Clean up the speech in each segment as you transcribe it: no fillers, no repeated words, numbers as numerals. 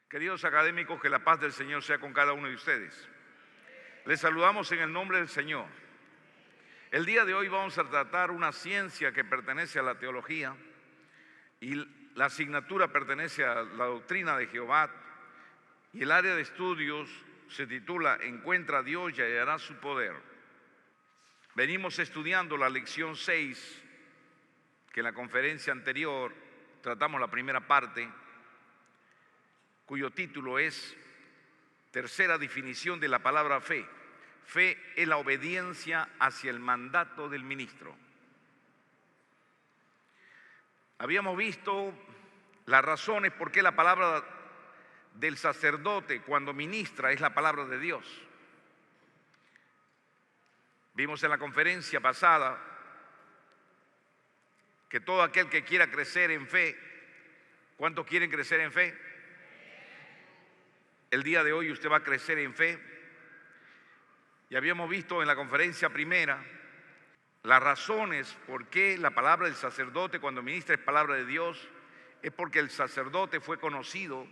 Queridos académicos, que la paz del Señor sea con cada uno de ustedes. Les saludamos en el nombre del Señor. El día de hoy vamos a tratar una ciencia que pertenece a la teología y la asignatura pertenece a la doctrina de Jehová y el área de estudios se titula Encuentra a Dios y hallarás su poder. Venimos estudiando la lección 6, que en la conferencia anterior tratamos la primera parte, cuyo título es Tercera definición de la palabra fe. Fe es la obediencia hacia el mandato del ministro. Habíamos visto las razones por qué la palabra del sacerdote cuando ministra es la palabra de Dios. Vimos en la conferencia pasada que todo aquel que quiera crecer en fe, ¿cuántos quieren crecer en fe? El día de hoy usted va a crecer en fe. Y habíamos visto en la conferencia primera las razones por qué la palabra del sacerdote cuando ministra es palabra de Dios. Es porque el sacerdote fue conocido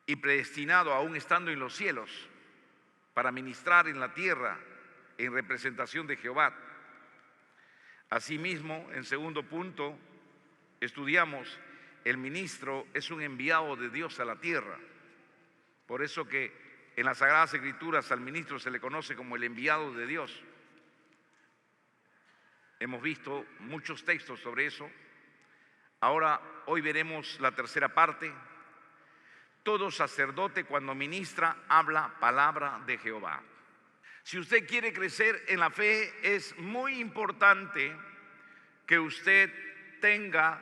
y predestinado aún estando en los cielos para ministrar en la tierra en representación de Jehová. Asimismo, en segundo punto, estudiamos el ministro es un enviado de Dios a la tierra. Por eso que en las Sagradas Escrituras al ministro se le conoce como el enviado de Dios. Hemos visto muchos textos sobre eso. Ahora, hoy veremos la tercera parte. Todo sacerdote cuando ministra habla palabra de Jehová. Si usted quiere crecer en la fe, es muy importante que usted tenga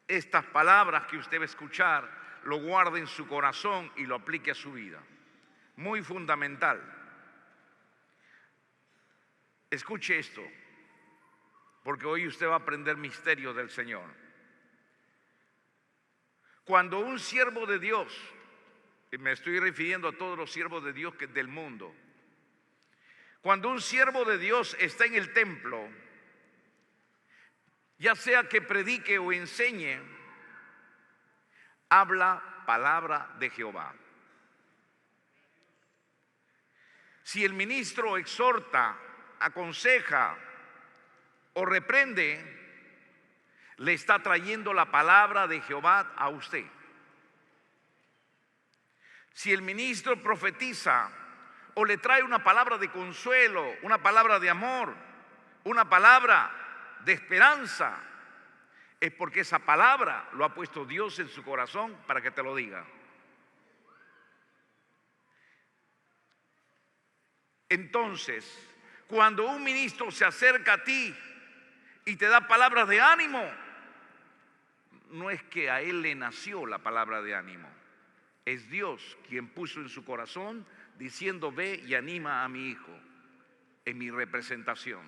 estas palabras que usted va a escuchar, lo guarde en su corazón y lo aplique a su vida. Muy fundamental. Escuche esto, porque hoy usted va a aprender misterios del Señor. Cuando un siervo de Dios, y me estoy refiriendo a todos los siervos de Dios del mundo, cuando un siervo de Dios está en el templo, ya sea que predique o enseñe, habla palabra de Jehová. Si el ministro exhorta, aconseja o reprende, le está trayendo la palabra de Jehová a usted. Si el ministro profetiza o le trae una palabra de consuelo, una palabra de amor, una palabra de esperanza, es porque esa palabra lo ha puesto Dios en su corazón para que te lo diga. Entonces, cuando un ministro se acerca a ti y te da palabras de ánimo, no es que a él le nació la palabra de ánimo, es Dios quien puso en su corazón diciendo: ve y anima a mi hijo en mi representación.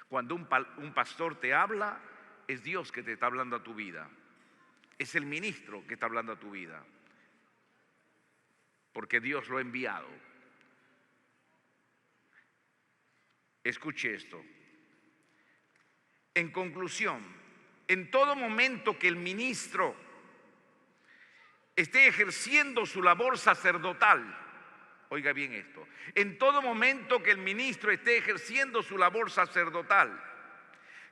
Cuando un pastor te habla, es Dios que te está hablando a tu vida. Es el ministro que está hablando a tu vida, porque Dios lo ha enviado. Escuche esto. En conclusión, en todo momento que el ministro esté ejerciendo su labor sacerdotal, oiga bien esto, en todo momento que el ministro esté ejerciendo su labor sacerdotal,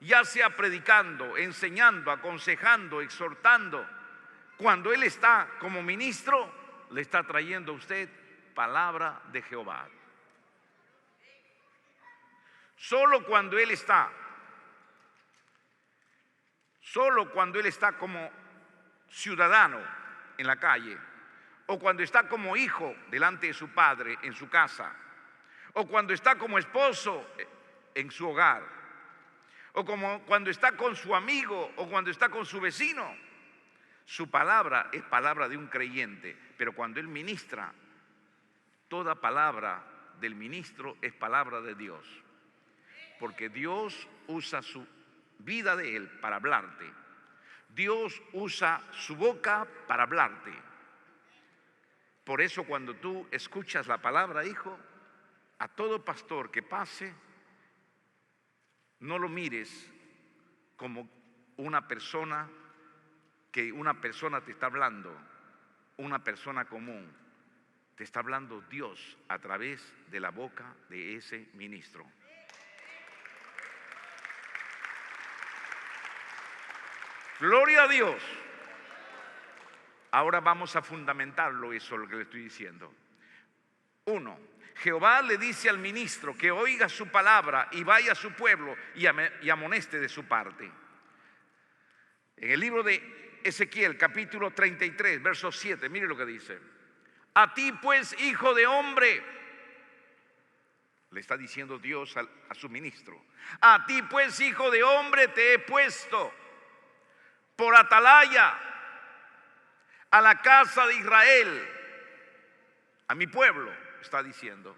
ya sea predicando, enseñando, aconsejando, exhortando, cuando él está como ministro, le está trayendo a usted palabra de Jehová. Solo cuando él está como ciudadano en la calle, o cuando está como hijo delante de su padre en su casa, o cuando está como esposo en su hogar, o como cuando está con su amigo o cuando está con su vecino, su palabra es palabra de un creyente. Pero cuando él ministra, toda palabra del ministro es palabra de Dios, porque Dios usa su vida de él para hablarte. Dios usa su boca para hablarte. Por eso cuando tú escuchas la palabra, hijo, a todo pastor que pase, no lo mires como una persona te está hablando. una persona común. Te está hablando Dios a través de la boca de ese ministro. Gloria a Dios. Ahora vamos a fundamentarlo eso, lo que le estoy diciendo. 1. Jehová le dice al ministro que oiga su palabra y vaya a su pueblo y amoneste de su parte. En el libro de Ezequiel, capítulo 33, verso 7, mire lo que dice. A ti pues, hijo de hombre, le está diciendo Dios a su ministro, a ti pues, hijo de hombre, te he puesto por atalaya a la casa de Israel, a mi pueblo, está diciendo,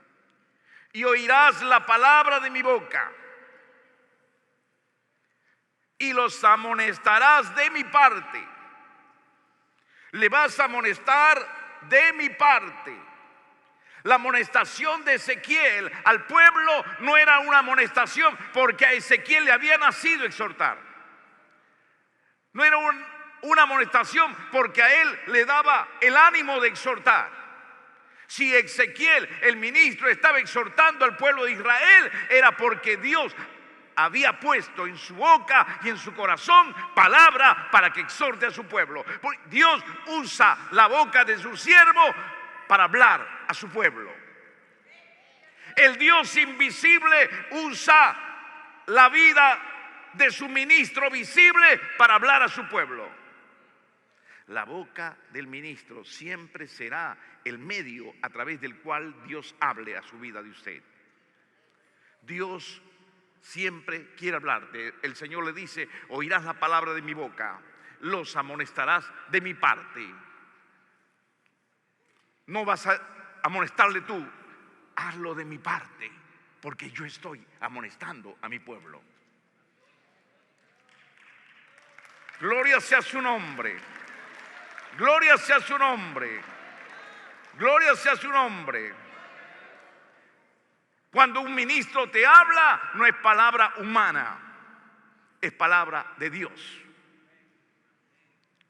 y oirás la palabra de mi boca y los amonestarás de mi parte. Le vas a amonestar de mi parte. La amonestación de Ezequiel al pueblo no era una amonestación porque a Ezequiel le había nacido exhortar. No era una amonestación porque a él le daba el ánimo de exhortar. Si Ezequiel, el ministro, estaba exhortando al pueblo de Israel, era porque Dios había puesto en su boca y en su corazón palabra para que exhorte a su pueblo. Dios usa la boca de su siervo para hablar a su pueblo. El Dios invisible usa la vida de su ministro visible para hablar a su pueblo. La boca del ministro siempre será el medio a través del cual Dios hable a su vida de usted. Dios siempre quiere hablarte. El Señor le dice, oirás la palabra de mi boca, los amonestarás de mi parte. No vas a amonestarle tú, hazlo de mi parte, porque yo estoy amonestando a mi pueblo. Gloria sea su nombre. Gloria sea su nombre. Gloria sea su nombre. Cuando un ministro te habla, no es palabra humana, es palabra de Dios.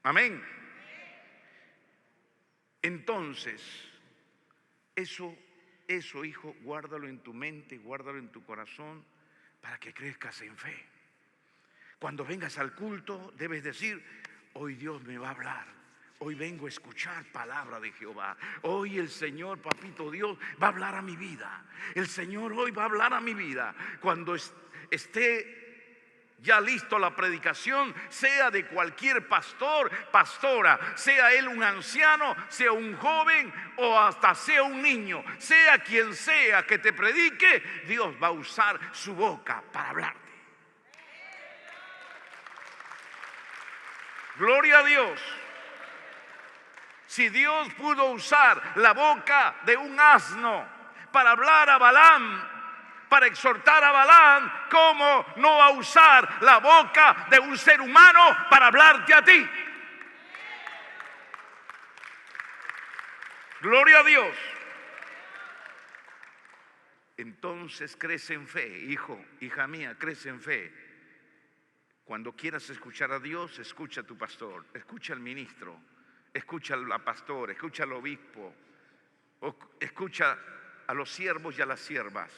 Amén. Entonces, eso, hijo, guárdalo en tu mente, guárdalo en tu corazón, para que crezcas en fe. Cuando vengas al culto, debes decir, hoy Dios me va a hablar. Hoy vengo a escuchar palabra de Jehová. Hoy el Señor, papito Dios, va a hablar a mi vida. El Señor hoy va a hablar a mi vida. Cuando esté ya listo la predicación, sea de cualquier pastor, pastora, sea él un anciano, sea un joven o hasta sea un niño, sea quien sea que te predique, Dios va a usar su boca para hablarte. Gloria a Dios. Si Dios pudo usar la boca de un asno para hablar a Balaam, para exhortar a Balaam, ¿cómo no va a usar la boca de un ser humano para hablarte a ti? Gloria a Dios. Entonces crece en fe, hijo, hija mía, crece en fe. Cuando quieras escuchar a Dios, escucha a tu pastor, escucha al ministro, escucha a la pastora, escucha al obispo, escucha a los siervos y a las siervas.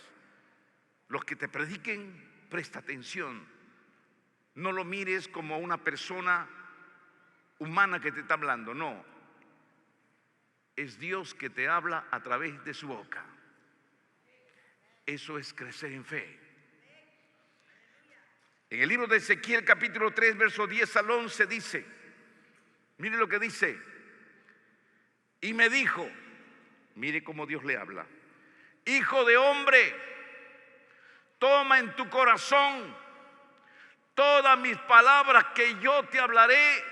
Los que te prediquen, presta atención. No lo mires como una persona humana que te está hablando, no. Es Dios que te habla a través de su boca. Eso es crecer en fe. En el libro de Ezequiel capítulo 3 verso 10 al 11 dice, mire lo que dice, y me dijo, mire cómo Dios le habla, hijo de hombre, toma en tu corazón todas mis palabras que yo te hablaré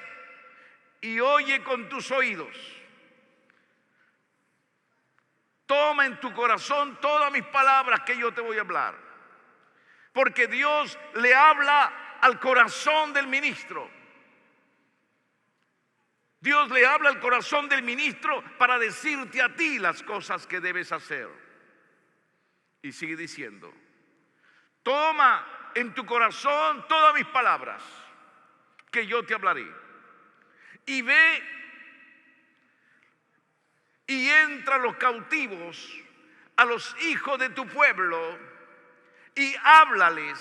y oye con tus oídos. Toma en tu corazón todas mis palabras que yo te voy a hablar. Porque Dios le habla al corazón del ministro. Dios le habla al corazón del ministro para decirte a ti las cosas que debes hacer. Y sigue diciendo, toma en tu corazón todas mis palabras que yo te hablaré. Y ve y entra a los cautivos, a los hijos de tu pueblo, y háblales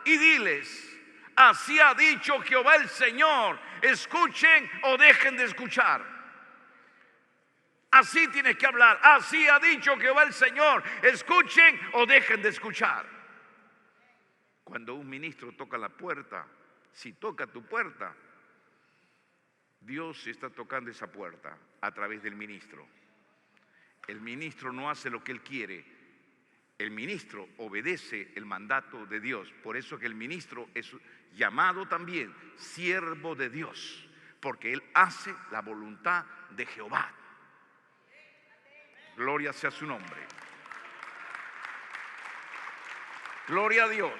y diles: así ha dicho Jehová el Señor, escuchen o dejen de escuchar. Así tienes que hablar. Así ha dicho Jehová el Señor, escuchen o dejen de escuchar. Cuando un ministro toca la puerta, si toca tu puerta, Dios está tocando esa puerta a través del ministro. El ministro no hace lo que él quiere. El ministro obedece el mandato de Dios. Por eso que el ministro es llamado también siervo de Dios, porque él hace la voluntad de Jehová. Gloria sea su nombre. Gloria a Dios.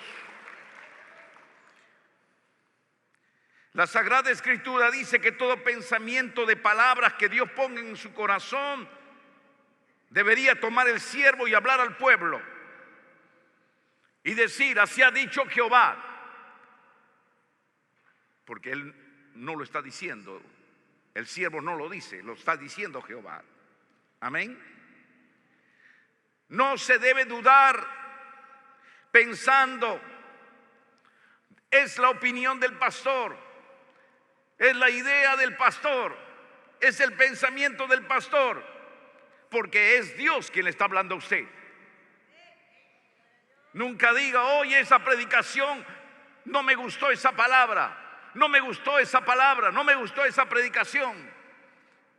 La Sagrada Escritura dice que todo pensamiento de palabras que Dios ponga en su corazón debería tomar el siervo y hablar al pueblo y decir: así ha dicho Jehová, porque él no lo está diciendo, el siervo no lo dice, lo está diciendo Jehová. Amén. No se debe dudar pensando: es la opinión del pastor, es la idea del pastor, es el pensamiento del pastor, porque es Dios quien le está hablando a usted. Nunca diga: oye, esa predicación, no me gustó esa palabra, no me gustó esa palabra, no me gustó esa predicación.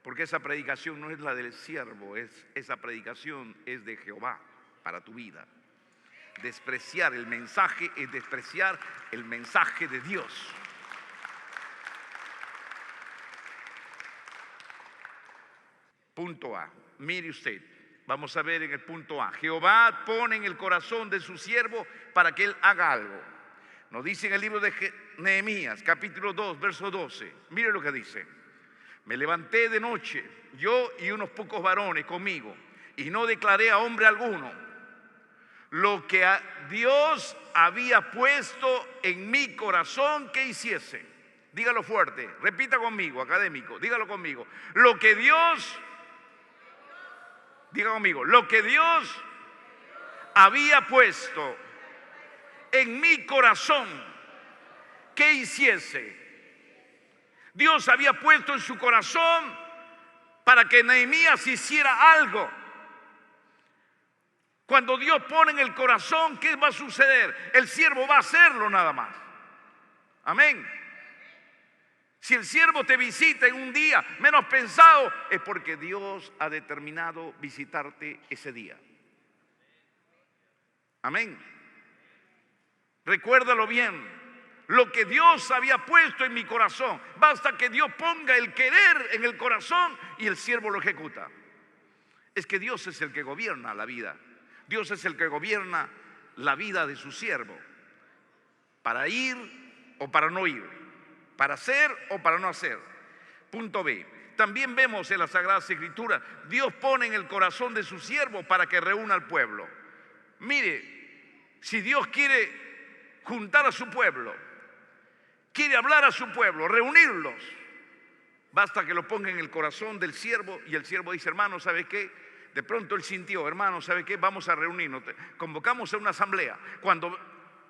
Porque esa predicación no es la del siervo, esa predicación es de Jehová para tu vida. Despreciar el mensaje es despreciar el mensaje de Dios. Punto A. Mire usted, vamos a ver en el punto A. Jehová pone en el corazón de su siervo para que él haga algo. Nos dice en el libro de Nehemías, capítulo 2, verso 12. Mire lo que dice: me levanté de noche, yo y unos pocos varones conmigo, y no declaré a hombre alguno lo que Dios había puesto en mi corazón que hiciese. Dígalo fuerte, repita conmigo, académico, dígalo conmigo. Lo que Dios, diga conmigo, lo que Dios había puesto en mi corazón que hiciese. Dios había puesto en su corazón para que Nehemías hiciera algo. Cuando Dios pone en el corazón, ¿qué va a suceder? El siervo va a hacerlo nada más. Amén. Si el siervo te visita en un día menos pensado, es porque Dios ha determinado visitarte ese día. Amén. Recuérdalo bien. Lo que Dios había puesto en mi corazón, basta que Dios ponga el querer en el corazón y el siervo lo ejecuta. Es que Dios es el que gobierna la vida. Dios es el que gobierna la vida de su siervo, para ir o para no ir, para hacer o para no hacer. Punto B. También vemos en la Sagrada Escritura, Dios pone en el corazón de su siervo para que reúna al pueblo. Mire, si Dios quiere juntar a su pueblo, quiere hablar a su pueblo, reunirlos, basta que lo ponga en el corazón del siervo y el siervo dice: hermano, ¿sabe qué? De pronto él sintió: hermano, ¿sabe qué? Vamos a reunirnos, convocamos a una asamblea. Cuando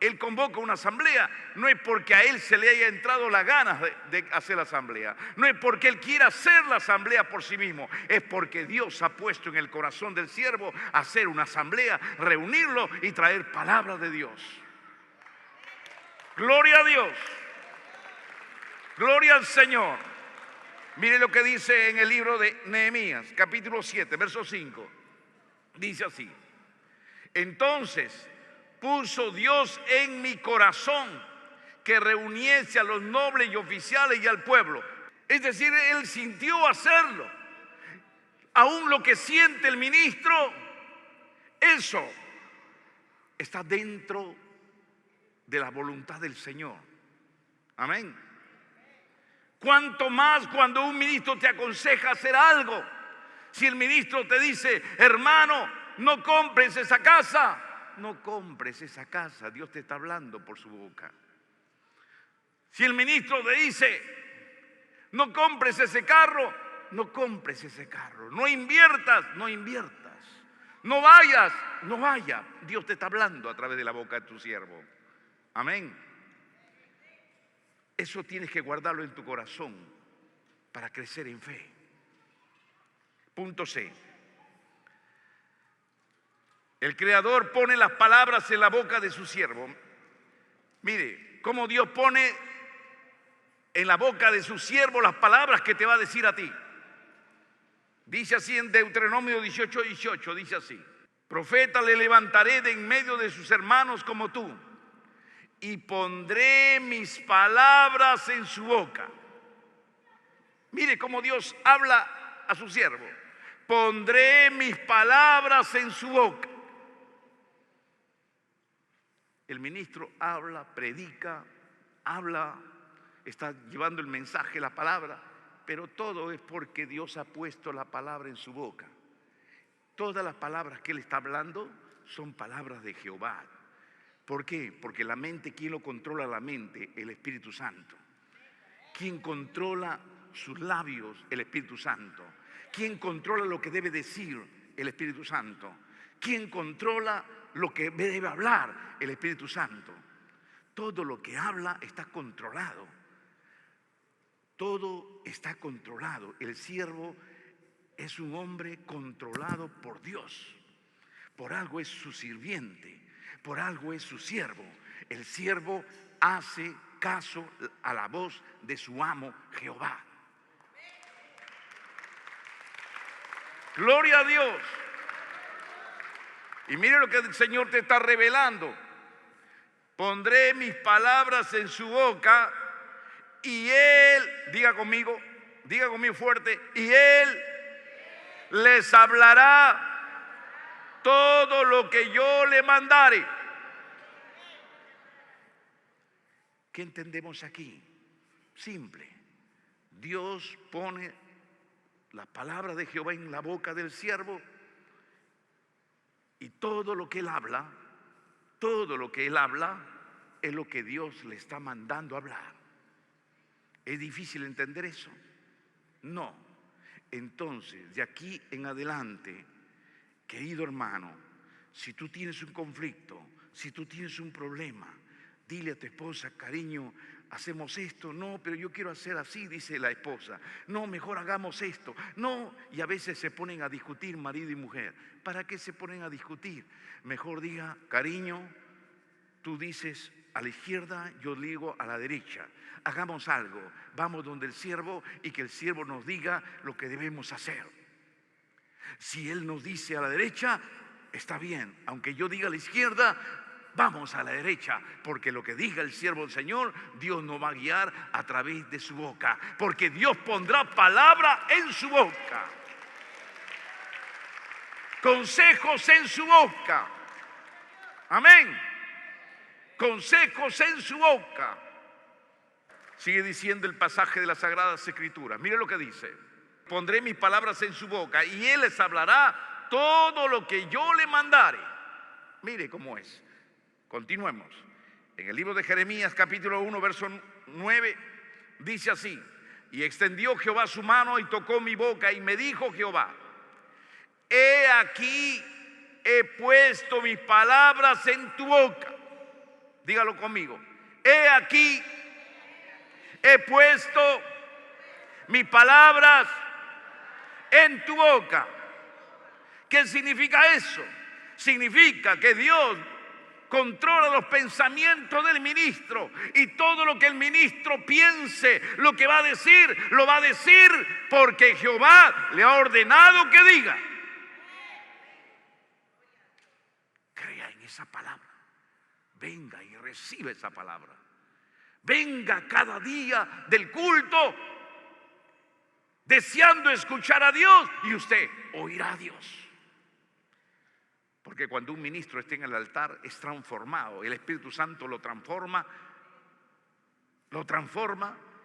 él convoca una asamblea, no es porque a él se le haya entrado la ganas de hacer la asamblea, no es porque él quiera hacer la asamblea por sí mismo, es porque Dios ha puesto en el corazón del siervo hacer una asamblea, reunirlo y traer palabra de Dios. Gloria a Dios. Gloria al Señor. Mire lo que dice en el libro de Nehemías, capítulo 7, verso 5. Dice así: entonces puso Dios en mi corazón que reuniese a los nobles y oficiales y al pueblo. Es decir, él sintió hacerlo. Aún lo que siente el ministro, eso está dentro de la voluntad del Señor. Amén. Cuanto más cuando un ministro te aconseja hacer algo. Si el ministro te dice: hermano, no compres esa casa, no compres esa casa. Dios te está hablando por su boca. Si el ministro te dice: no compres ese carro, no compres ese carro. No inviertas, no inviertas. No vayas, no vayas. Dios te está hablando a través de la boca de tu siervo. Amén. Eso tienes que guardarlo en tu corazón para crecer en fe. Punto C. El Creador pone las palabras en la boca de su siervo. Mire, cómo Dios pone en la boca de su siervo las palabras que te va a decir a ti. Dice así en Deuteronomio 18:18, dice así: profeta le levantaré de en medio de sus hermanos como tú, y pondré mis palabras en su boca. Mire cómo Dios habla a su siervo. Pondré mis palabras en su boca. El ministro habla, predica, habla, está llevando el mensaje, la palabra, pero todo es porque Dios ha puesto la palabra en su boca. Todas las palabras que Él está hablando son palabras de Jehová. ¿Por qué? Porque la mente, ¿quién lo controla la mente? El Espíritu Santo. ¿Quién controla sus labios? El Espíritu Santo. ¿Quién controla lo que debe decir? El Espíritu Santo. ¿Quién controla lo que debe hablar? El Espíritu Santo. Todo lo que habla está controlado. Todo está controlado. El siervo es un hombre controlado por Dios. Por algo es su sirviente, por algo es su siervo. El siervo hace caso a la voz de su amo Jehová. Gloria a Dios. Y mire lo que el Señor te está revelando. Pondré mis palabras en su boca y Él, diga conmigo fuerte, y Él les hablará todo lo que yo le mandare. ¿Qué entendemos aquí? Simple. Dios pone la palabra de Jehová en la boca del siervo y todo lo que él habla, es lo que Dios le está mandando hablar. ¿Es difícil entender eso? No. Entonces, de aquí en adelante, querido hermano, si tú tienes un conflicto, si tú tienes un problema, dile a tu esposa: cariño, hacemos esto. No, pero yo quiero hacer así, dice la esposa. No, mejor hagamos esto. No, y a veces se ponen a discutir marido y mujer. ¿Para qué se ponen a discutir? Mejor diga: cariño, tú dices a la izquierda, yo digo a la derecha. Hagamos algo, vamos donde el siervo y que el siervo nos diga lo que debemos hacer. Si él nos dice a la derecha, está bien. Aunque yo diga a la izquierda, vamos a la derecha, porque lo que diga el siervo del Señor, Dios nos va a guiar a través de su boca, porque Dios pondrá palabra en su boca, consejos en su boca. Amén. Consejos en su boca. Sigue diciendo el pasaje de las Sagradas Escrituras. Mire lo que dice: pondré mis palabras en su boca y Él les hablará todo lo que yo le mandare. Mire cómo es. Continuemos. En el libro de Jeremías capítulo 1 verso 9 dice así: y extendió Jehová su mano y tocó mi boca y me dijo Jehová: he aquí he puesto mis palabras en tu boca. Dígalo conmigo: he aquí he puesto mis palabras en tu boca. ¿Qué significa eso? Significa que Dios controla los pensamientos del ministro, y todo lo que el ministro piense, lo que va a decir, lo va a decir porque Jehová le ha ordenado que diga. Crea en esa palabra. Venga y recibe esa palabra. Venga cada día del culto deseando escuchar a Dios, y usted oirá a Dios. Porque cuando un ministro esté en el altar es transformado. El Espíritu Santo lo transforma.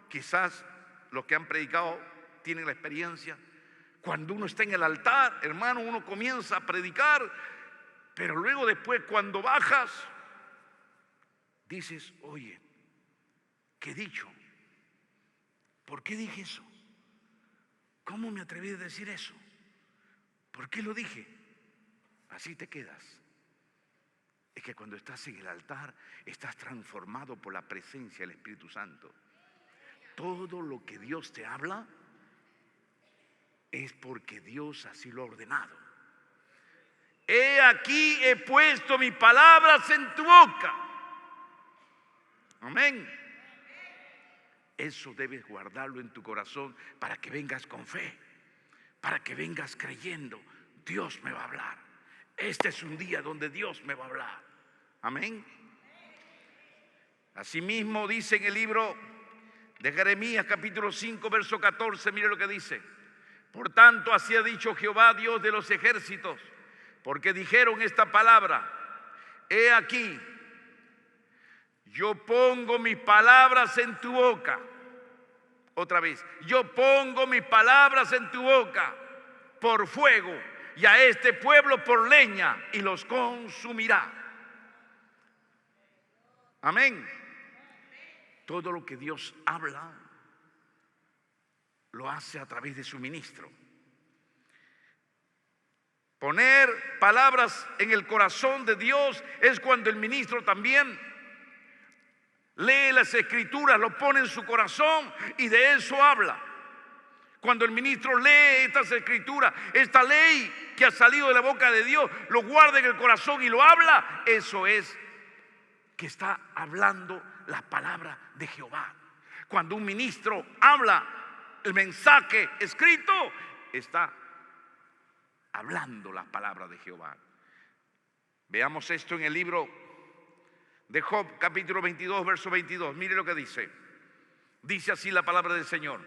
Quizás los que han predicado tienen la experiencia. Cuando uno está en el altar, hermano, uno comienza a predicar, pero luego después cuando bajas, dices: oye, ¿qué he dicho? ¿Por qué dije eso? ¿Cómo me atreví a decir eso? ¿Por qué lo dije? Así te quedas. Es que cuando estás en el altar, estás transformado por la presencia del Espíritu Santo. Todo lo que Dios te habla es porque Dios así lo ha ordenado. He aquí he puesto mis palabras en tu boca. Amén. Eso debes guardarlo en tu corazón para que vengas con fe, para que vengas creyendo. Dios me va a hablar. Este es un día donde Dios me va a hablar. Amén. Asimismo dice en el libro de Jeremías capítulo 5 verso 14, mire lo que dice: por tanto así ha dicho Jehová Dios de los ejércitos, porque dijeron esta palabra: he aquí, yo pongo mis palabras en tu boca. Otra vez, yo pongo mis palabras en tu boca por fuego, y a este pueblo por leña, y los consumirá. Amén. Todo lo que Dios habla, lo hace a través de su ministro. Poner palabras en el corazón de Dios es cuando el ministro también lee las escrituras, lo pone en su corazón y de eso habla. Cuando el ministro lee estas escrituras, esta ley que ha salido de la boca de Dios, lo guarda en el corazón y lo habla, eso es que está hablando la palabra de Jehová. Cuando un ministro habla el mensaje escrito, está hablando la palabra de Jehová. Veamos esto en el libro de Job, capítulo 22, verso 22. Mire lo que dice. Dice así la palabra del Señor.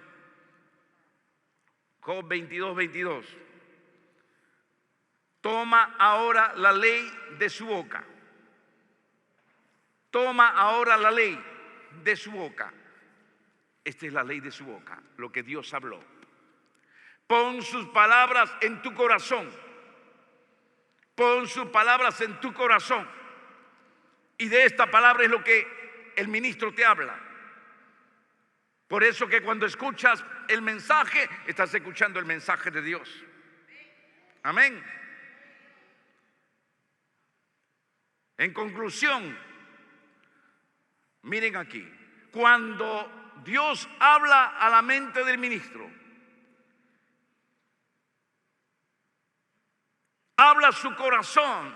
Job 22, 22. Toma ahora la ley de su boca. Toma ahora la ley de su boca. Esta es la ley de su boca, lo que Dios habló. Pon sus palabras en tu corazón. Pon sus palabras en tu corazón. Y de esta palabra es lo que el ministro te habla. Por eso que cuando escuchas el mensaje, estás escuchando el mensaje de Dios. Amén. En conclusión, miren aquí, cuando Dios habla a la mente del ministro, habla su corazón,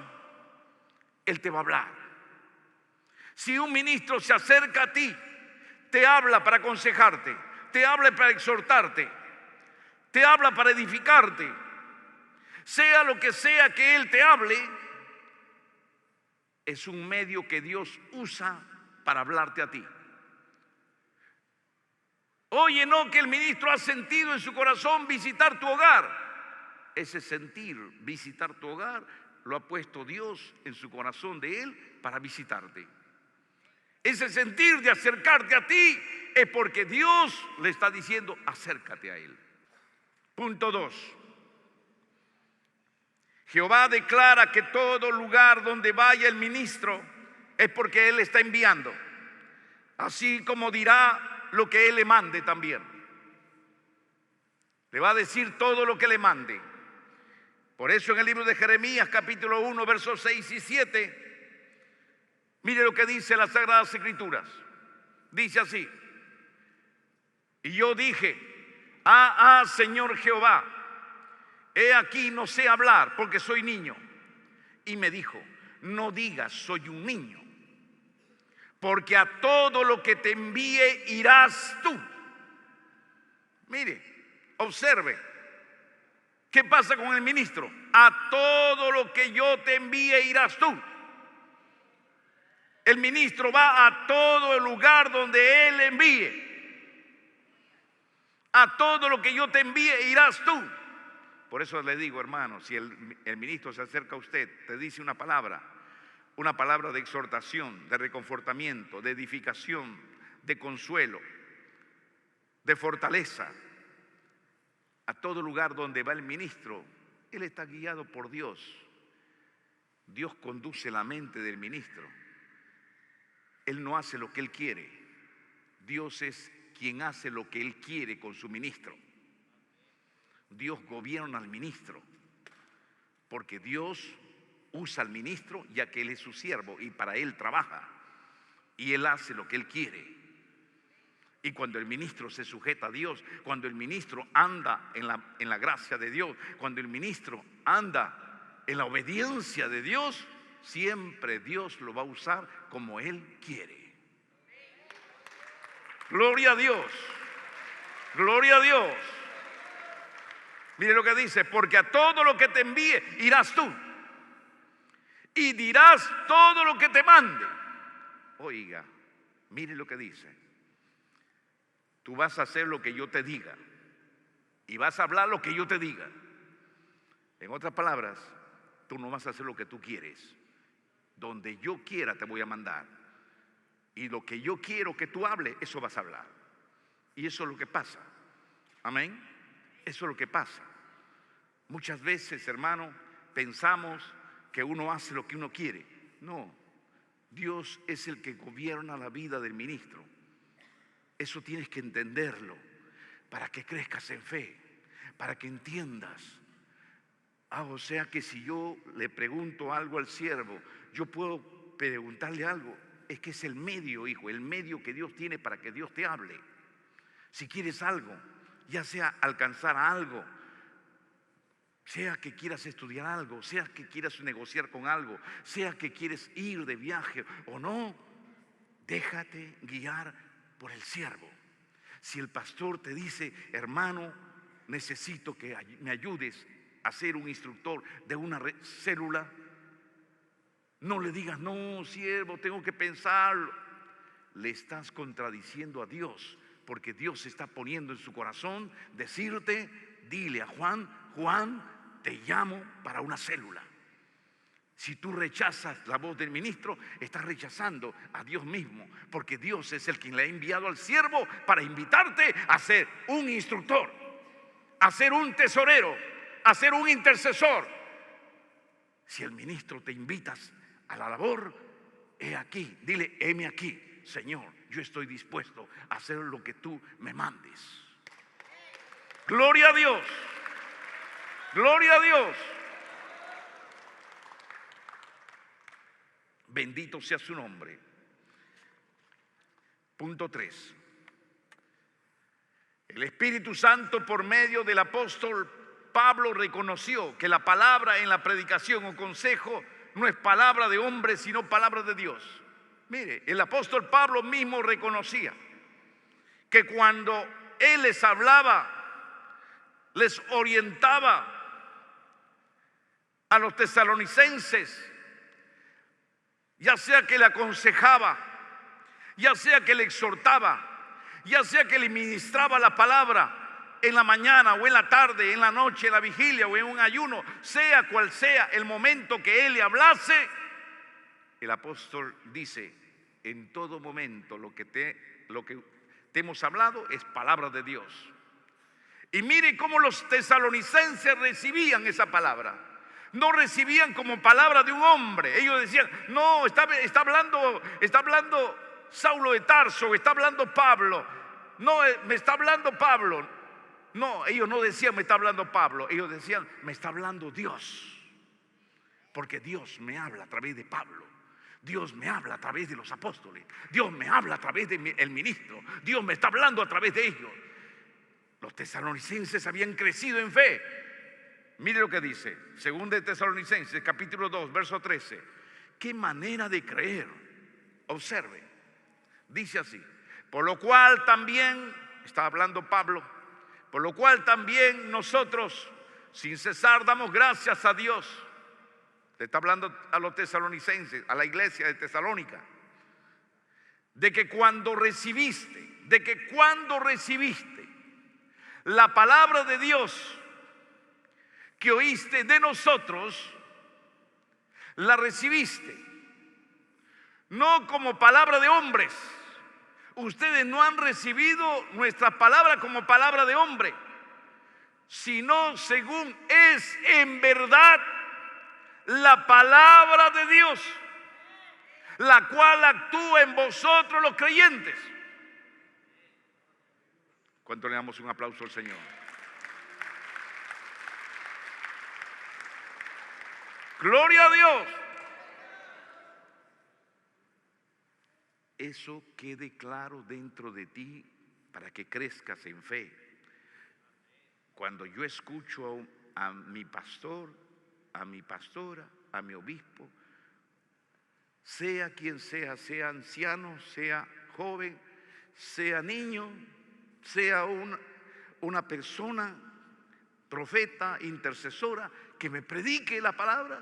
Él te va a hablar. Si un ministro se acerca a ti, te habla para aconsejarte, te habla para exhortarte, te habla para edificarte, sea lo que sea que Él te hable, es un medio que Dios usa para hablarte a ti. Oye, no que el ministro ha sentido en su corazón visitar tu hogar. Ese sentir, visitar tu hogar, lo ha puesto Dios en su corazón de Él para visitarte. Ese sentir de acercarte a ti es porque Dios le está diciendo: acércate a Él. Punto 2. Jehová declara que todo lugar donde vaya el ministro es porque Él está enviando, así como dirá lo que Él le mande también. Le va a decir todo lo que le mande. Por eso en el libro de Jeremías capítulo 1 versos 6 y 7, mire lo que dice las Sagradas Escrituras. Dice así: y yo dije, Señor Jehová, he aquí no sé hablar porque soy niño. Y me dijo, no digas soy un niño, porque a todo lo que te envíe irás tú. Mire, observe. ¿Qué pasa con el ministro? A todo lo que yo te envíe irás tú. El ministro va a todo el lugar donde Él envíe. A todo lo que yo te envíe irás tú. Por eso le digo, hermano, si el ministro se acerca a usted, te dice una palabra de exhortación, de reconfortamiento, de edificación, de consuelo, de fortaleza, a todo lugar donde va el ministro, él está guiado por Dios. Dios conduce la mente del ministro. Él no hace lo que él quiere. Dios es quien hace lo que él quiere con su ministro. Dios gobierna al ministro, porque Dios usa al ministro ya que él es su siervo y para él trabaja y él hace lo que él quiere. Y cuando el ministro se sujeta a Dios, cuando el ministro anda en la gracia de Dios, cuando el ministro anda en la obediencia de Dios, siempre Dios lo va a usar como él quiere. Gloria a Dios, gloria a Dios. Mire lo que dice: porque a todo lo que te envíe irás tú y dirás todo lo que te mande. Oiga, mire lo que dice: tú vas a hacer lo que yo te diga y vas a hablar lo que yo te diga. En otras palabras, tú no vas a hacer lo que tú quieres. Donde yo quiera te voy a mandar, y lo que yo quiero que tú hables, eso vas a hablar. Y eso es lo que pasa. Amén. Eso es lo que pasa. Muchas veces, hermano, pensamos que uno hace lo que uno quiere. No, Dios es el que gobierna la vida del ministro. Eso tienes que entenderlo para que crezcas en fe, para que entiendas. O sea que si yo le pregunto algo al siervo, yo puedo preguntarle algo. Es que es el medio, hijo, el medio que Dios tiene para que Dios te hable. Si quieres algo, ya sea alcanzar algo, sea que quieras estudiar algo, sea que quieras negociar con algo, sea que quieres ir de viaje o no, déjate guiar por el siervo. Si el pastor te dice: hermano, necesito que me ayudes a ser un instructor de una célula, no le digas: no, siervo, tengo que pensarlo. Le estás contradiciendo a Dios, porque Dios está poniendo en su corazón decirte: dile a Juan: Juan, te llamo para una célula. Si tú rechazas la voz del ministro, estás rechazando a Dios mismo, porque Dios es el quien le ha enviado al siervo para invitarte a ser un instructor, a ser un tesorero, a ser un intercesor. Si el ministro te invitas a la labor, he aquí, dile: heme aquí, Señor, yo estoy dispuesto a hacer lo que tú me mandes. Gloria a Dios, gloria a Dios. Bendito sea su nombre. Punto 3. El Espíritu Santo, por medio del apóstol Pablo, reconoció que la palabra en la predicación o consejo no es palabra de hombre, sino palabra de Dios. Mire, el apóstol Pablo mismo reconocía que cuando él les hablaba, les orientaba a los tesalonicenses, ya sea que le aconsejaba, ya sea que le exhortaba, ya sea que le ministraba la palabra en la mañana o en la tarde, en la noche, en la vigilia o en un ayuno, sea cual sea el momento que él le hablase, el apóstol dice: en todo momento lo que te hemos hablado es palabra de Dios. Y mire cómo los tesalonicenses recibían esa palabra. No recibían como palabra de un hombre. Ellos decían: no, está hablando Saulo de Tarso, está hablando Pablo. No, me está hablando Pablo. No, ellos no decían: me está hablando Pablo. Ellos decían: me está hablando Dios. Porque Dios me habla a través de Pablo. Dios me habla a través de los apóstoles. Dios me habla a través del ministro. Dios me está hablando a través de ellos. Los tesalonicenses habían crecido en fe. Mire lo que dice, 2 de Tesalonicenses, capítulo 2, verso 13. Qué manera de creer. Observe, dice así: por lo cual también, está hablando Pablo, por lo cual también nosotros, sin cesar, damos gracias a Dios. Le está hablando a los tesalonicenses, a la iglesia de Tesalónica, de que cuando recibiste la palabra de Dios que oíste de nosotros, la recibiste no como palabra de hombres. Ustedes no han recibido nuestra palabra como palabra de hombre, sino según es en verdad la palabra de Dios, la cual actúa en vosotros los creyentes. ¿Cuánto le damos un aplauso al Señor? Gloria a Dios. Eso quede claro dentro de ti para que crezcas en fe. Cuando yo escucho a mi pastor, a mi pastora, a mi obispo, sea quien sea anciano, sea joven, sea niño, sea una persona, profeta, intercesora, que me predique la palabra,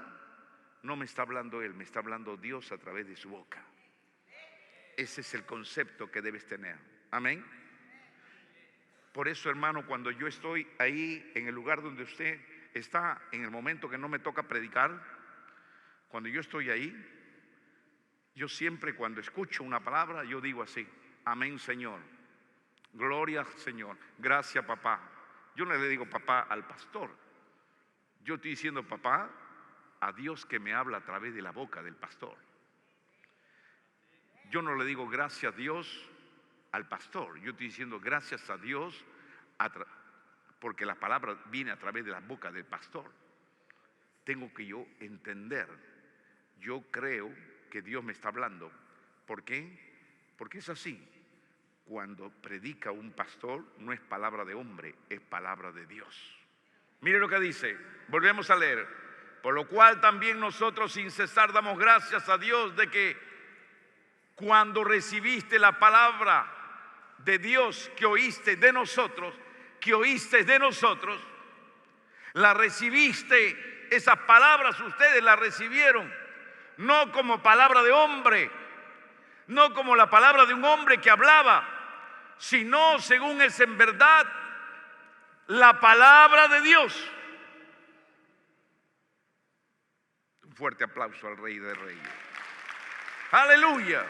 no me está hablando él, me está hablando Dios a través de su boca. Ese es el concepto que debes tener. Amén. Por eso, hermano, cuando yo estoy ahí en el lugar donde usted está, en el momento que no me toca predicar, cuando yo estoy ahí, yo siempre cuando escucho una palabra, yo digo así: amén, Señor. Gloria, Señor. Gracias, papá. Yo no le digo papá al pastor. Yo estoy diciendo papá a Dios que me habla a través de la boca del pastor. Yo no le digo gracias a Dios al pastor. Yo estoy diciendo gracias a Dios porque la palabra viene a través de la boca del pastor. Tengo que yo entender. Yo creo que Dios me está hablando. ¿Por qué? Porque es así. Cuando predica un pastor, no es palabra de hombre, es palabra de Dios. Mire lo que dice, volvemos a leer. Por lo cual también nosotros sin cesar damos gracias a Dios de que cuando recibiste la palabra de Dios que oíste de nosotros, la recibiste, esas palabras ustedes las recibieron, no como palabra de hombre, no como la palabra de un hombre que hablaba, sino según es en verdad la palabra de Dios. Un fuerte aplauso al Rey de Reyes. Aleluya.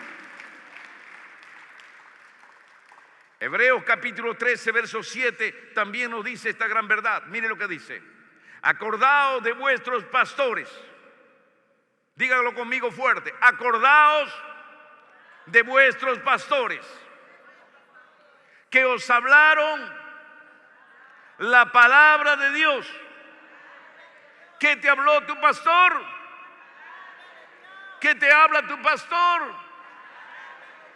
Hebreos capítulo 13, verso 7 también nos dice esta gran verdad. Mire lo que dice: acordaos de vuestros pastores. Díganlo conmigo fuerte: acordaos de vuestros pastores que os hablaron la palabra de Dios. ¿Qué te habló tu pastor? ¿Qué te habla tu pastor?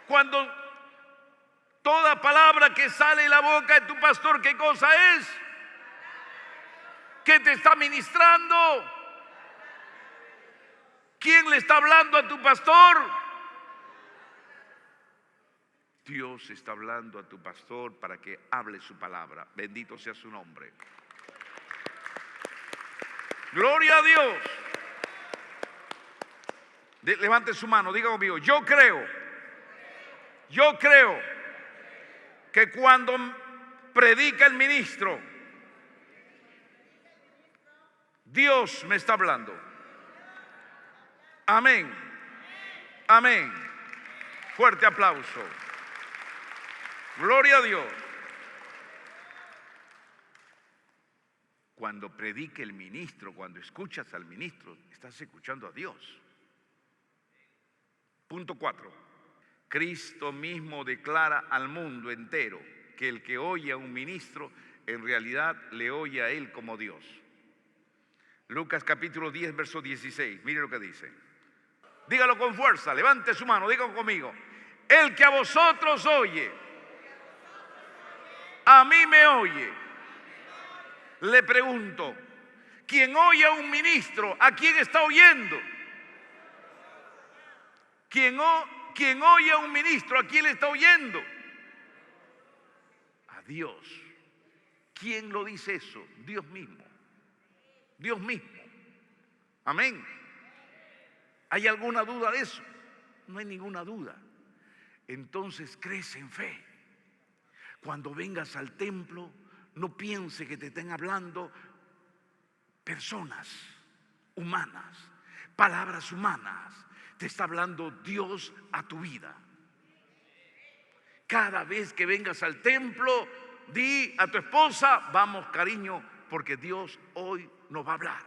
Cuando toda palabra que sale de la boca de tu pastor, ¿qué cosa es? ¿Qué te está ministrando? ¿Quién le está hablando a tu pastor? Dios está hablando a tu pastor para que hable su palabra. Bendito sea su nombre. Gloria a Dios. Levante su mano, diga conmigo: yo creo que cuando predica el ministro, Dios me está hablando. Amén. Amén. Fuerte aplauso. Gloria a Dios. Cuando predique el ministro, cuando escuchas al ministro, estás escuchando a Dios. Punto 4. Cristo mismo declara al mundo entero que el que oye a un ministro en realidad le oye a él como Dios. Lucas capítulo 10, verso 16. Mire lo que dice. Dígalo con fuerza, levante su mano, dígalo conmigo: el que a vosotros oye, a mí me oye. Le pregunto, ¿quién oye a un ministro, a quién está oyendo? ¿Quién oye a un ministro, a quién le está oyendo? A Dios. ¿Quién lo dice eso? Dios mismo. Dios mismo. Amén. ¿Hay alguna duda de eso? No hay ninguna duda. Entonces crece en fe. Cuando vengas al templo, no piense que te estén hablando personas humanas, palabras humanas. Te está hablando Dios a tu vida. Cada vez que vengas al templo, di a tu esposa: vamos, cariño, porque Dios hoy nos va a hablar.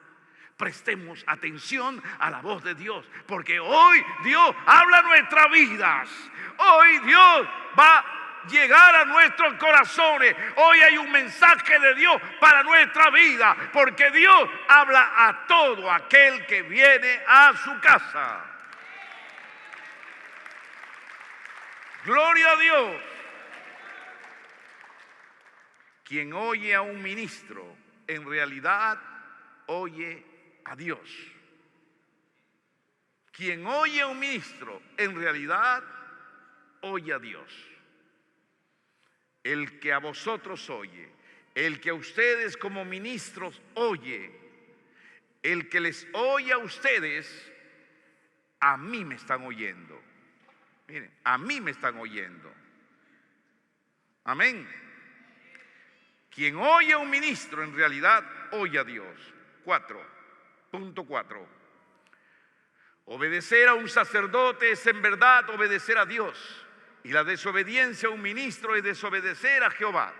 Prestemos atención a la voz de Dios, porque hoy Dios habla nuestras vidas. Hoy Dios va llegar a nuestros corazones. Hoy hay un mensaje de Dios para nuestra vida, porque Dios habla a todo aquel que viene a su casa. Gloria a Dios. Quien oye a un ministro, en realidad oye a Dios. Quien oye a un ministro, en realidad oye a Dios. El que a vosotros oye, el que a ustedes como ministros oye, el que les oye a ustedes, a mí me están oyendo. Miren, a mí me están oyendo. Amén. Quien oye a un ministro, en realidad oye a Dios. 4.4. Obedecer a un sacerdote es en verdad obedecer a Dios. Y la desobediencia a un ministro es desobedecer a Jehová.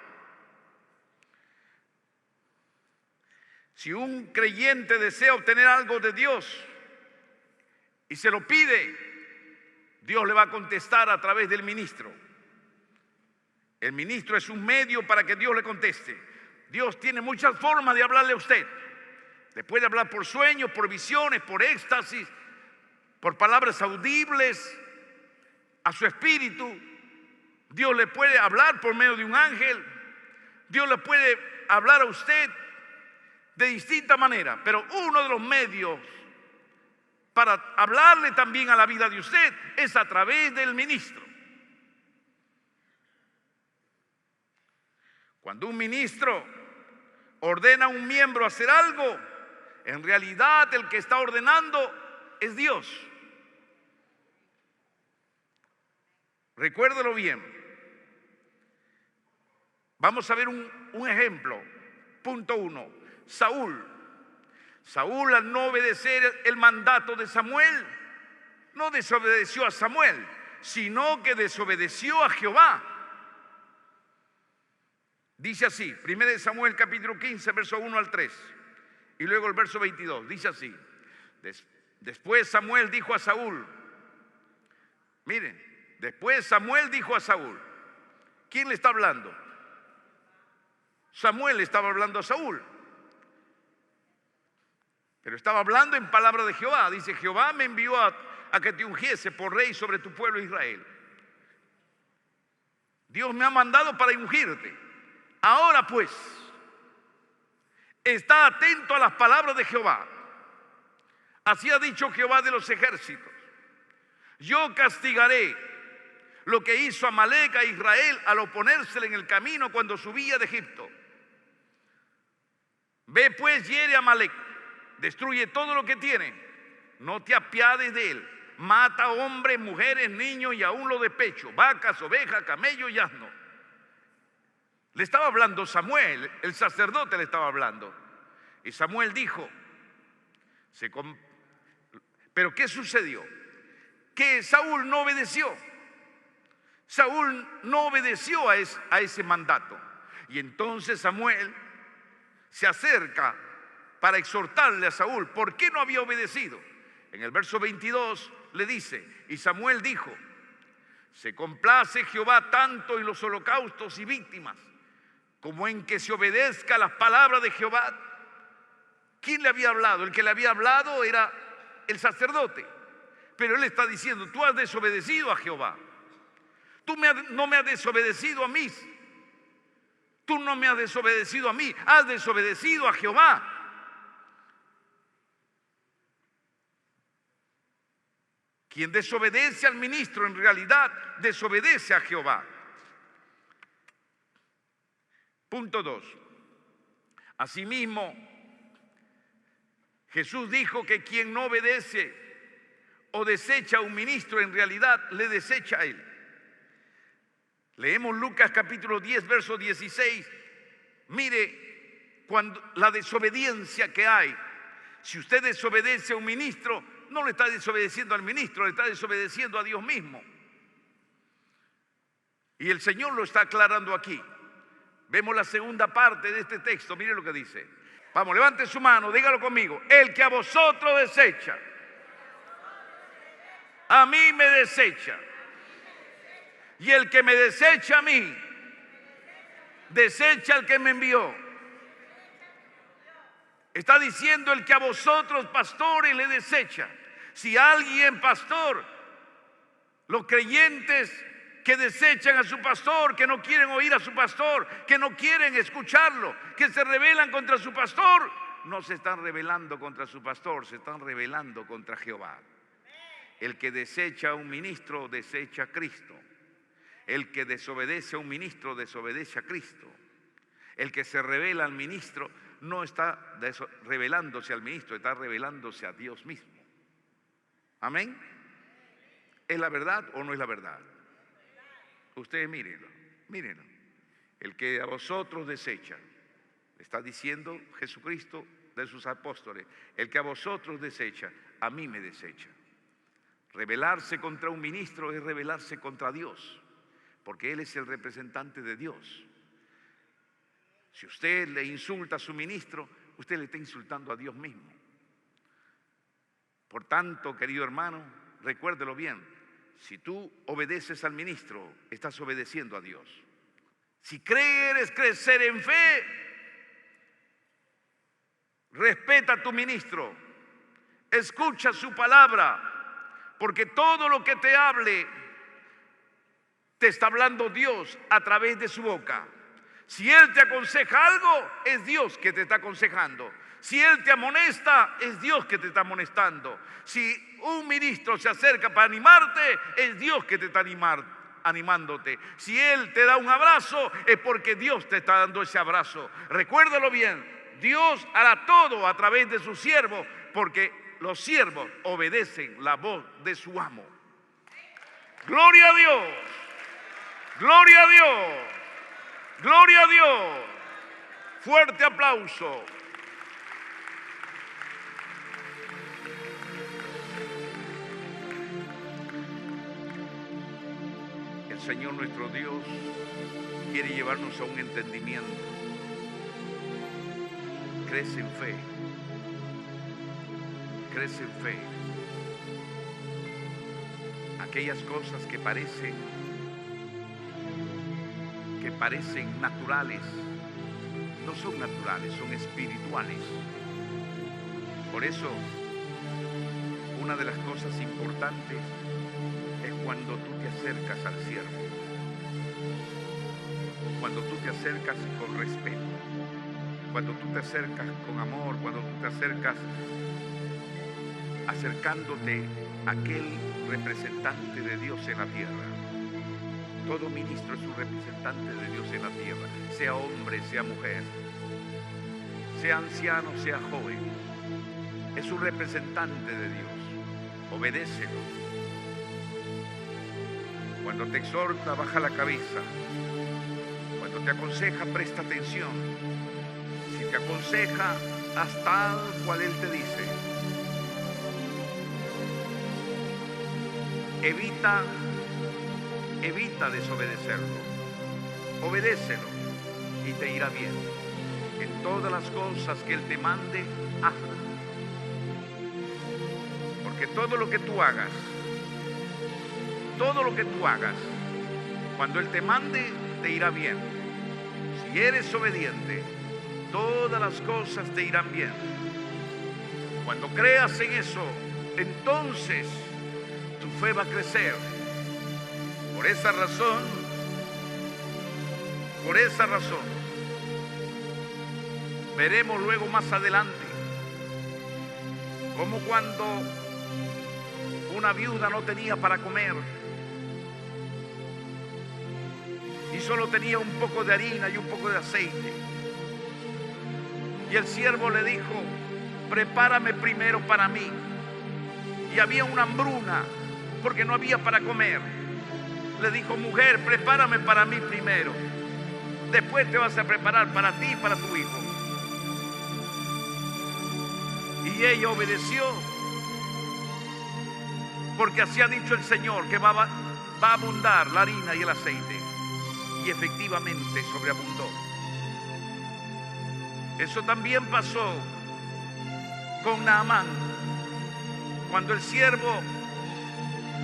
Si un creyente desea obtener algo de Dios y se lo pide, Dios le va a contestar a través del ministro. El ministro es un medio para que Dios le conteste. Dios tiene muchas formas de hablarle a usted. Le puede hablar por sueños, por visiones, por éxtasis, por palabras audibles a su espíritu. Dios le puede hablar por medio de un ángel. Dios le puede hablar a usted de distinta manera, pero uno de los medios para hablarle también a la vida de usted es a través del ministro. Cuando un ministro ordena a un miembro hacer algo, en realidad el que está ordenando es Dios. Recuérdelo bien. Vamos a ver un ejemplo. Punto 1. Saúl, al no obedecer el mandato de Samuel, no desobedeció a Samuel, sino que desobedeció a Jehová. Dice así, 1 Samuel capítulo 15, verso 1 al 3, y luego el verso 22, dice así. Después Samuel dijo a Saúl, miren, después Samuel dijo a Saúl, ¿quién le está hablando? Samuel le estaba hablando a Saúl, pero estaba hablando en palabra de Jehová. Dice, Jehová me envió a que te ungiese por rey sobre tu pueblo Israel. Dios me ha mandado para ungirte. Ahora pues, está atento a las palabras de Jehová. Así ha dicho Jehová de los ejércitos. Yo castigaré lo que hizo Amalec a Israel al oponérsele en el camino cuando subía de Egipto. Ve pues, hiere a Amalec, destruye todo lo que tiene, no te apiades de él. Mata hombres, mujeres, niños y aún lo de pecho, vacas, ovejas, camellos y asnos. Le estaba hablando Samuel, el sacerdote le estaba hablando. Y Samuel dijo, pero ¿qué sucedió? Que Saúl no obedeció. Saúl no obedeció a ese mandato. Y entonces Samuel se acerca para exhortarle a Saúl. ¿Por qué no había obedecido? En el verso 22 le dice, y Samuel dijo, se complace Jehová tanto en los holocaustos y víctimas, como en que se obedezca las palabras de Jehová. ¿Quién le había hablado? El que le había hablado era el sacerdote. Pero él está diciendo, tú has desobedecido a Jehová. Tú no me has desobedecido a mí. Tú no me has desobedecido a mí. Has desobedecido a Jehová. Quien desobedece al ministro en realidad desobedece a Jehová. Punto 2. Asimismo, Jesús dijo que quien no obedece o desecha a un ministro, en realidad le desecha a él. Leemos Lucas capítulo 10, verso 16. Mire la desobediencia que hay. Si usted desobedece a un ministro, no le está desobedeciendo al ministro, le está desobedeciendo a Dios mismo. Y el Señor lo está aclarando aquí. Vemos la segunda parte de este texto, mire lo que dice. Vamos, levante su mano, dígalo conmigo. El que a vosotros desecha, a mí me desecha. Y el que me desecha a mí, desecha al que me envió. Está diciendo el que a vosotros, pastores, le desecha. Si alguien, pastor, los creyentes que desechan a su pastor, que no quieren oír a su pastor, que no quieren escucharlo, que se rebelan contra su pastor, no se están rebelando contra su pastor, se están rebelando contra Jehová. El que desecha a un ministro, desecha a Cristo. El que desobedece a un ministro, desobedece a Cristo. El que se revela al ministro no está revelándose al ministro, está revelándose a Dios mismo. Amén. ¿Es la verdad o no es la verdad? Ustedes mírenlo, mírenlo. El que a vosotros desecha, está diciendo Jesucristo de sus apóstoles, el que a vosotros desecha, a mí me desecha. Rebelarse contra un ministro es rebelarse contra Dios, porque Él es el representante de Dios. Si usted le insulta a su ministro, usted le está insultando a Dios mismo. Por tanto, querido hermano, recuérdelo bien, si tú obedeces al ministro, estás obedeciendo a Dios. Si quieres crecer en fe, respeta a tu ministro, escucha su palabra, porque todo lo que te hable, te está hablando Dios a través de su boca. Si Él te aconseja algo, es Dios que te está aconsejando. Si Él te amonesta, es Dios que te está amonestando. Si un ministro se acerca para animarte, es Dios que te está animándote. Si Él te da un abrazo, es porque Dios te está dando ese abrazo. Recuérdalo bien, Dios hará todo a través de su siervo, porque los siervos obedecen la voz de su amo. Gloria a Dios, gloria a Dios, gloria a Dios. Fuerte aplauso. El Señor nuestro Dios quiere llevarnos a un entendimiento. Crece en fe. Crece en fe. Aquellas cosas que parecen naturales, no son naturales, son espirituales. Por eso, una de las cosas importantes es cuando tú te acercas al siervo, cuando tú te acercas con respeto, cuando tú te acercas con amor, cuando tú te acercas acercándote a aquel representante de Dios en la tierra. Todo ministro es un representante de Dios en la tierra, sea hombre, sea mujer, sea anciano, sea joven. Es un representante de Dios. Obedécelo. Cuando te exhorta, baja la cabeza. Cuando te aconseja, presta atención. Si te aconseja, haz tal cual Él te dice. Evita desobedecerlo. Obedécelo y te irá bien. En todas las cosas que Él te mande, hazlas. Porque todo lo que tú hagas, cuando Él te mande, te irá bien. Si eres obediente, todas las cosas te irán bien. Cuando creas en eso, entonces tu fe va a crecer. Por esa razón, veremos luego más adelante como cuando una viuda no tenía para comer y solo tenía un poco de harina y un poco de aceite, y el siervo le dijo: prepárame primero para mí. Y había una hambruna porque no había para comer. Le dijo: mujer, prepárame para mí primero, después te vas a preparar para ti y para tu hijo. Y ella obedeció, porque así ha dicho el Señor, que va a abundar la harina y el aceite. Y efectivamente sobreabundó. Eso también pasó con Naamán. Cuando el siervo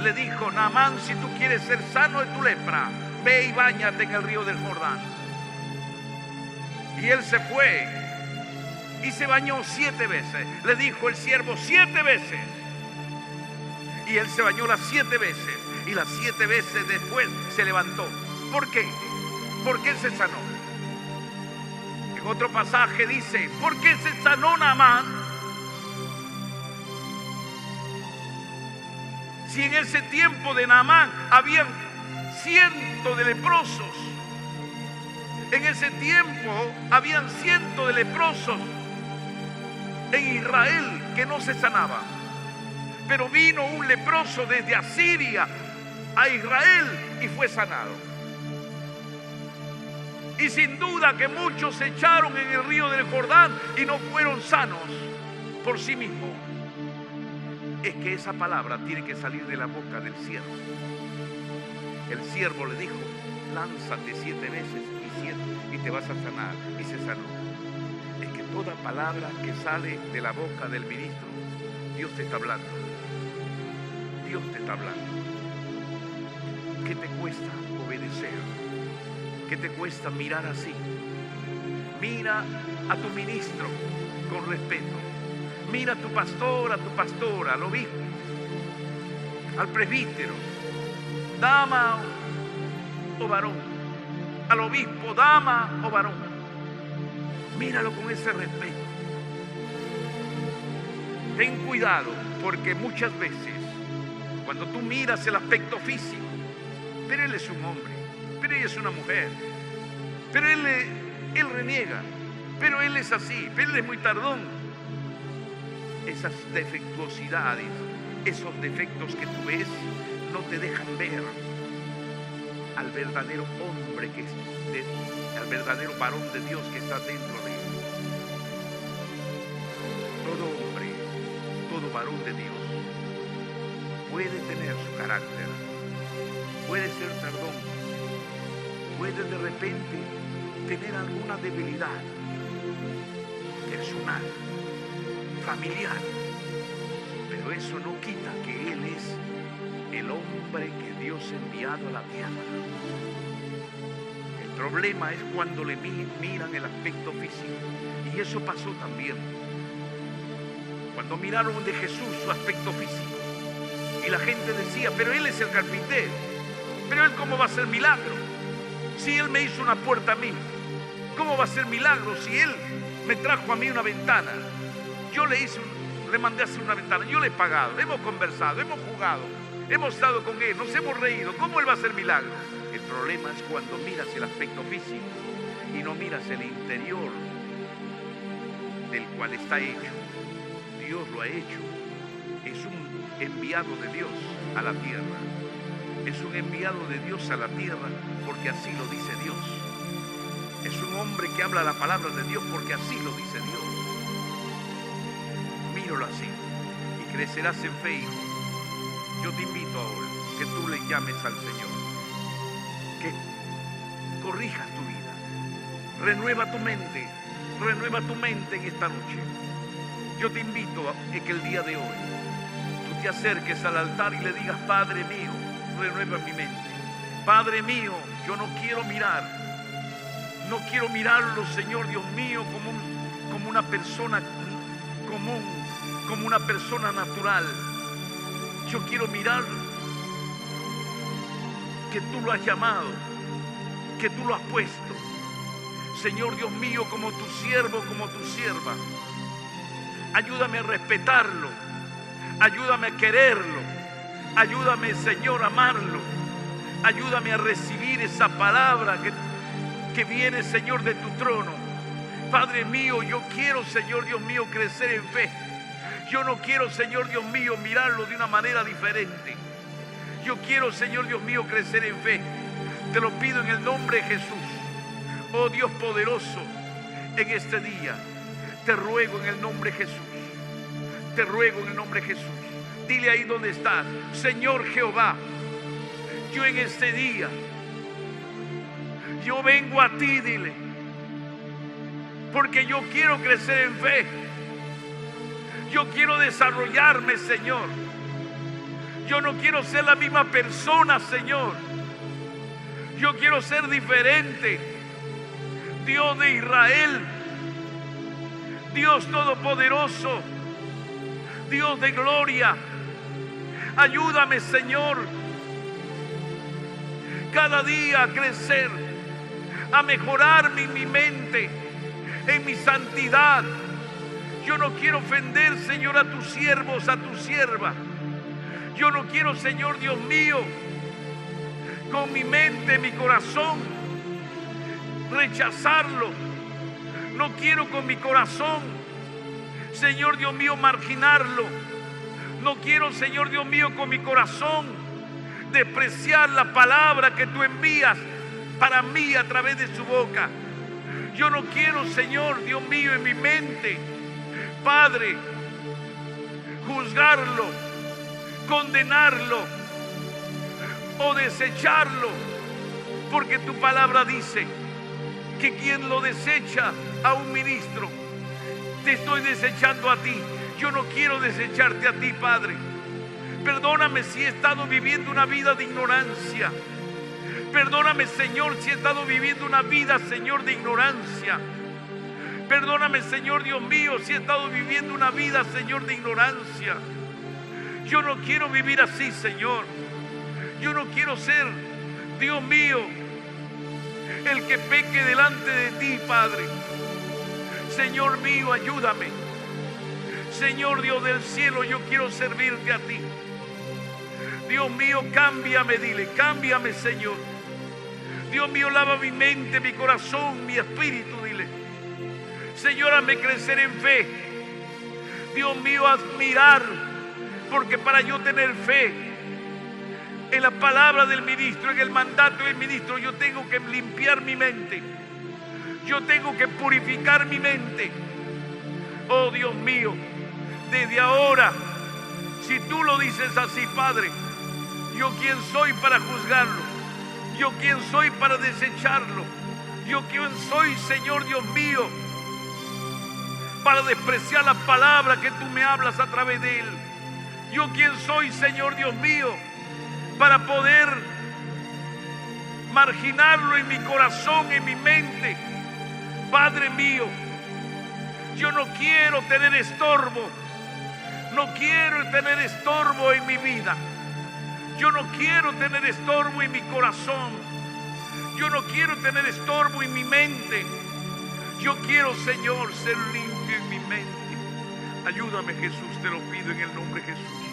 le dijo: Naamán, si tú quieres ser sano de tu lepra, ve y báñate en el río del Jordán. Y él se fue y se bañó 7 veces. Le dijo el siervo: 7 veces. Y él se bañó las 7 veces. Y las 7 veces después se levantó. ¿Por qué? Porque él se sanó. En otro pasaje dice: ¿por qué se sanó Naamán? Si en ese tiempo de Naamán habían cientos de leprosos. En ese tiempo habían cientos de leprosos en Israel que no se sanaban. Pero vino un leproso desde Asiria a Israel y fue sanado. Y sin duda que muchos se echaron en el río del Jordán y no fueron sanos por sí mismos. Es que esa palabra tiene que salir de la boca del siervo. El siervo le dijo: lánzate 7 veces y te vas a sanar. Y se sanó. Es que toda palabra que sale de la boca del ministro, Dios te está hablando. Dios te está hablando. ¿Qué te cuesta obedecer? ¿Qué te cuesta mirar así? Mira a tu ministro con respeto. Mira a tu pastor, a tu pastora, al obispo, al presbítero, dama o varón, al obispo, dama o varón. Míralo con ese respeto. Ten cuidado, porque muchas veces cuando tú miras el aspecto físico, pero él es un hombre, pero ella es una mujer, pero él reniega, pero él es así, pero él es muy tardón. Esas defectuosidades, esos defectos que tú ves, no te dejan ver al verdadero hombre al verdadero varón de Dios que está dentro de él. Todo hombre, todo varón de Dios puede tener su carácter, puede ser tardón, puede de repente tener alguna debilidad personal, familiar, pero eso no quita que él es el hombre que Dios ha enviado a la tierra. El problema es cuando le miran el aspecto físico, y eso pasó también cuando miraron de Jesús su aspecto físico, y la gente decía: pero él es el carpintero, pero él ¿cómo va a hacer milagro? Si él me hizo una puerta a mí, ¿cómo va a ser milagro si él me trajo a mí una ventana? Yo le mandé a hacer una ventana, yo le he pagado, hemos conversado, hemos jugado, hemos estado con él, nos hemos reído. ¿Cómo él va a hacer milagros? El problema es cuando miras el aspecto físico y no miras el interior del cual está hecho. Dios lo ha hecho. Es un enviado de Dios a la tierra. Es un enviado de Dios a la tierra porque así lo dice Dios. Es un hombre que habla la palabra de Dios porque así lo dice Dios. Míralo así y crecerás en fe, hijo. Yo te invito ahora que tú le llames al Señor, que corrijas tu vida, renueva tu mente en esta noche. Yo te invito a que el día de hoy tú te acerques al altar y le digas: Padre mío, renueva mi mente. Padre mío, yo no quiero mirarlo, Señor Dios mío, como una persona común, como una persona natural. Yo quiero mirar que tú lo has llamado, que tú lo has puesto, Señor Dios mío, como tu siervo, como tu sierva. Ayúdame a respetarlo, ayúdame a quererlo, ayúdame, Señor, a amarlo, ayúdame a recibir esa palabra que viene, Señor, de tu trono. Padre mío, yo quiero, Señor Dios mío, crecer en fe. Yo no quiero, Señor Dios mío, mirarlo de una manera diferente. Yo quiero, Señor Dios mío, crecer en fe. Te lo pido en el nombre de Jesús. Oh Dios poderoso, en este día te ruego en el nombre de Jesús. Te ruego en el nombre de Jesús. Dile ahí donde estás: Señor Jehová, yo en este día, yo vengo a ti, dile, porque yo quiero crecer en fe. Yo quiero desarrollarme, Señor. Yo no quiero ser la misma persona, Señor. Yo quiero ser diferente. Dios de Israel, Dios todopoderoso, Dios de gloria, ayúdame, Señor, cada día a crecer, a mejorarme en mi mente, en mi santidad. Yo no quiero ofender, Señor, a tus siervos, a tu sierva. Yo no quiero, Señor Dios mío, con mi mente, mi corazón, rechazarlo. No quiero con mi corazón, Señor Dios mío, marginarlo. No quiero, Señor Dios mío, con mi corazón despreciar la palabra que tú envías para mí a través de su boca. Yo no quiero, Señor Dios mío, en mi mente, Padre, juzgarlo, condenarlo o desecharlo, porque tu palabra dice que quien lo desecha a un ministro, te estoy desechando a ti. Yo no quiero desecharte a ti, Padre. Perdóname si he estado viviendo una vida de ignorancia. Perdóname, Señor, si he estado viviendo una vida, Señor, de ignorancia. Perdóname, Señor Dios mío, si he estado viviendo una vida, Señor, de ignorancia. Yo no quiero vivir así, Señor. Yo no quiero ser, Dios mío, el que peque delante de ti, Padre. Señor mío, ayúdame. Señor Dios del cielo, yo quiero servirte a ti. Dios mío, cámbiame, dile, cámbiame, Señor. Dios mío, lava mi mente, mi corazón, mi espíritu, dile. Señor, hazme crecer en fe. Dios mío, admirar, porque para yo tener fe en la palabra del ministro, en el mandato del ministro, yo tengo que limpiar mi mente. Yo tengo que purificar mi mente. Oh Dios mío, desde ahora, si tú lo dices así, Padre, ¿yo quién soy para juzgarlo? ¿Yo quién soy para desecharlo? ¿Yo quién soy, Señor Dios mío, para despreciar la palabra que tú me hablas a través de él? ¿Yo quién soy, Señor Dios mío, para poder marginarlo en mi corazón, en mi mente? Padre mío, yo no quiero tener estorbo. No quiero tener estorbo en mi vida. Yo no quiero tener estorbo en mi corazón. Yo no quiero tener estorbo en mi mente. Yo quiero, Señor, ser limpio en mi mente. Ayúdame, Jesús, te lo pido en el nombre de Jesús.